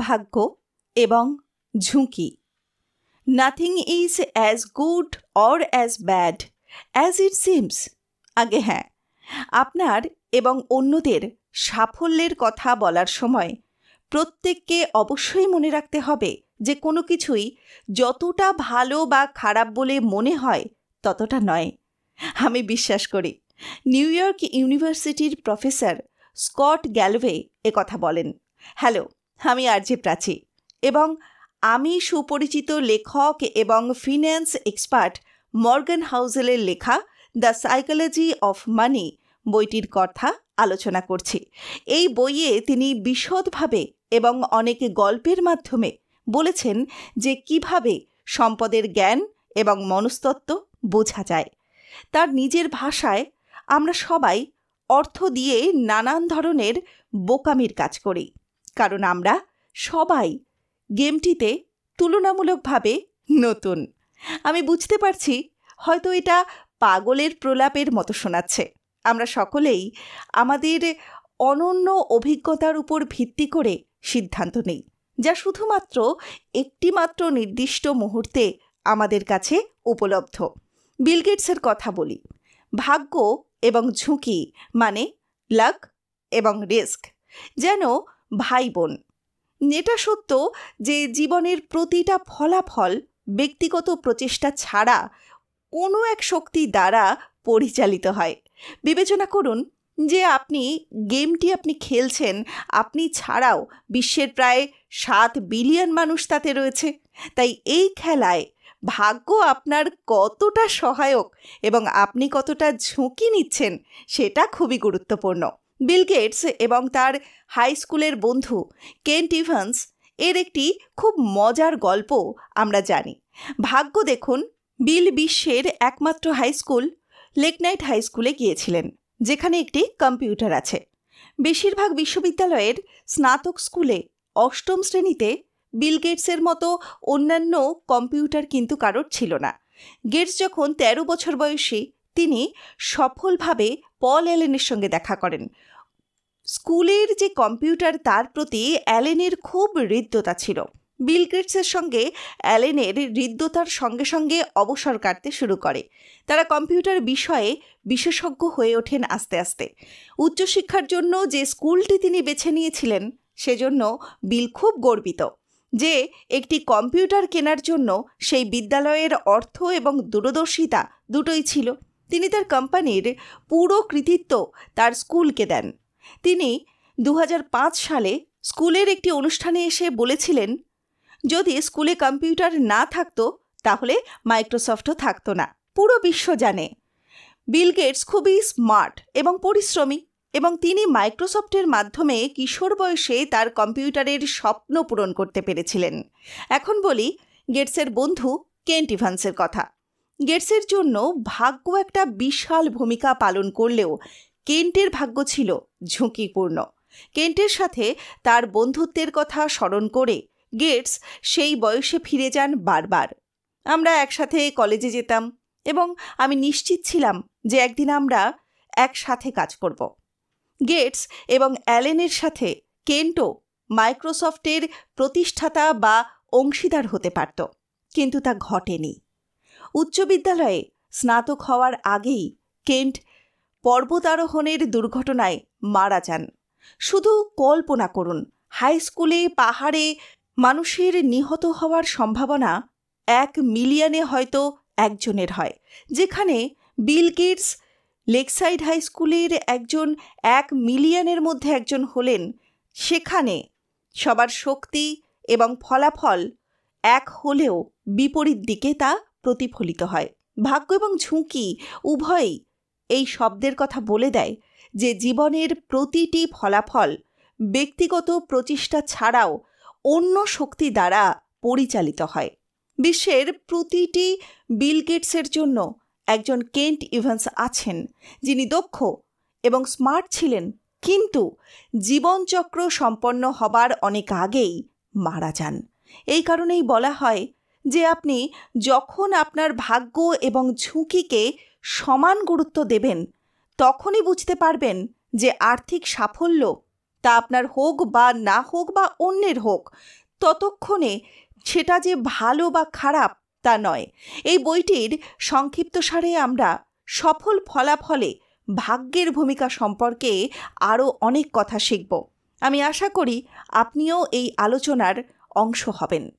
ভাগ্য এবং ঝুঁকি। Nothing is as good or as bad as it seems. আগে হ্যাঁ, আপনার এবং অন্যদের সাফল্যের কথা বলার সময় প্রত্যেককে অবশ্যই মনে রাখতে হবে যে কোনো কিছুই যতটা ভালো বা খারাপ বলে মনে হয় ততটা নয়। আমি বিশ্বাস করি নিউ ইয়র্ক ইউনিভার্সিটির প্রফেসর স্কট গ্যালওয়ে কথা বলেন। হ্যালো, আমি আরজে প্রাচী এবং আমি সুপরিচিত লেখক এবং ফিন্যান্স এক্সপার্ট মর্গান হাউসেলের লেখা দ্য সাইকোলজি অফ মানি বইটির কথা আলোচনা করছি। এই বইয়ে তিনি বিশদভাবে এবং অনেক গল্পের মাধ্যমে বলেছেন যে কিভাবে সম্পদের জ্ঞান এবং মনস্তত্ত্ব বোঝা যায়। তার নিজের ভাষায়, আমরা সবাই অর্থ দিয়ে নানান ধরনের বোকামির কাজ করি, কারণ আমরা সবাই গেমটিতে তুলনামূলকভাবে নতুন। আমি বুঝতে পারছি হয়তো এটা পাগলের প্রলাপের মতো শোনাচ্ছে। আমরা সকলেই আমাদের অনন্য অভিজ্ঞতার উপর ভিত্তি করে সিদ্ধান্ত নিই, যা শুধুমাত্র একটিমাত্র নির্দিষ্ট মুহূর্তে আমাদের কাছে উপলব্ধ। বিল গেটসের কথা বলি। ভাগ্য এবং ঝুঁকি মানে লাক এবং রিস্ক যেন ভাই বোন। এটা সত্য যে জীবনের প্রতিটা ফলাফল ব্যক্তিগত প্রচেষ্টা ছাড়া কোনো এক শক্তি দ্বারা পরিচালিত হয়। বিবেচনা করুন যে গেমটি আপনি খেলছেন, আপনি ছাড়াও বিশ্বের প্রায় 7 বিলিয়ন মানুষ তাতে রয়েছে। তাই এই খেলায় ভাগ্য আপনার কতটা সহায়ক এবং আপনি কতটা ঝুঁকি নিচ্ছেন সেটা খুবই গুরুত্বপূর্ণ। বিল গেটস এবং তার হাই স্কুলের বন্ধু কেন্ট ইভান্স এর একটি খুব মজার গল্প আমরা জানি। ভাগ্য দেখুন, বিল বিশ্বের একমাত্র high school Lake Night high স্কুলে গিয়েছিলেন, যেখানে একটি কম্পিউটার আছে। বেশিরভাগ বিশ্ববিদ্যালয়ের স্নাতক স্কুলে 8ম শ্রেণীতে বিল গেটসের মতো অন্যান্য কম্পিউটার কিন্তু কারোর ছিল না। গেটস যখন 13 বছর বয়সী, তিনি সফলভাবে পল অ্যালেনের সঙ্গে দেখা করেন। স্কুলের যে কম্পিউটার, তার প্রতি অ্যালেনের খুব হৃদ্যতা ছিল। বিল গেটসের সঙ্গে অ্যালেনের হৃদ্যতার সঙ্গে সঙ্গে অবসর কাটতে শুরু করে। তারা কম্পিউটার বিষয়ে বিশেষজ্ঞ হয়ে ওঠেন আস্তে আস্তে। উচ্চশিক্ষার জন্য যে স্কুলটি তিনি বেছে নিয়েছিলেন, সেজন্য বিল খুব গর্বিত যে একটি কম্পিউটার কেনার জন্য সেই বিদ্যালয়ের অর্থ এবং দূরদর্শিতা দুটোই ছিল। তিনি তার কোম্পানির পুরো কৃতিত্ব তার স্কুলকে দেন। তিনি 2005 সালে স্কুলের একটি অনুষ্ঠানে এসে বলেছিলেন, যদি স্কুলে কম্পিউটার না থাকতো তাহলে মাইক্রোসফটও থাকতো না। পুরো বিশ্ব জানে বিল গেটস খুবই স্মার্ট এবং পরিশ্রমী, এবং তিনি মাইক্রোসফটের মাধ্যমে কিশোর বয়সে তার কম্পিউটারের স্বপ্ন পূরণ করতে পেরেছিলেন। এখন বলি গেটসের বন্ধু কেন্ট ইভান্সের কথা। গেটসের জন্য ভাগ্য একটা বিশাল ভূমিকা পালন করলেও কেন্টের ভাগ্য ছিল ঝুঁকিপূর্ণ। কেন্টের সাথে তার বন্ধুত্বের কথা স্মরণ করে গেটস সেই বয়সে ফিরে যান বারবার। আমরা একসাথে কলেজে যেতাম এবং আমি নিশ্চিত ছিলাম যে একদিন আমরা একসাথে কাজ করব। গেটস এবং অ্যালেনের সাথে কেন্টও মাইক্রোসফটের প্রতিষ্ঠাতা বা অংশীদার হতে পারত, কিন্তু তা ঘটেনি। উচ্চ বিদ্যালয়ে স্নাতক হওয়ার আগেই কেন্ট পর্বতারোহণের দুর্ঘটনায় মারা যান। শুধু কল্পনা করুন, হাই স্কুলে পাহাড়ে মানুষের নিহত হওয়ার সম্ভাবনা 1 মিলিয়নে হয়তো একজনের হয়, যেখানে বিল গেটস লেকসাইড হাই স্কুলের একজন 1 মিলিয়নের মধ্যে একজন হলেন। সেখানে সবার শক্তি এবং ফলাফল এক হলেও বিপরীত দিকে তা প্রতিফলিত হয়। ভাগ্য এবং ঝুঁকি উভয়ই এই শব্দের কথা বলে দেয় যে জীবনের প্রতিটি ফলাফল ব্যক্তিগত প্রচেষ্টা ছাড়াও অন্য শক্তি দ্বারা পরিচালিত হয়। বিশ্বের প্রতিটি বিল গেটসের জন্য একজন কেন্ট ইভান্স আছেন, যিনি দক্ষ এবং স্মার্ট ছিলেন, কিন্তু জীবনচক্র সম্পন্ন হবার অনেক আগেই মারা যান। এই কারণেই বলা হয় যে আপনি যখন আপনার ভাগ্য এবং ঝুঁকিকে সমান গুরুত্ব দেবেন, তখনই বুঝতে পারবেন যে আর্থিক সাফল্য তা আপনার হোক বা না হোক বা অন্যের হোক, ততক্ষণে সেটা যে ভালো বা খারাপ তা নয়। এই বইটির সংক্ষিপ্তসারে আমরা সফল ফলাফলে ভাগ্যের ভূমিকা সম্পর্কে আরও অনেক কথা শিখব। আমি আশা করি আপনিও এই আলোচনার অংশ হবেন।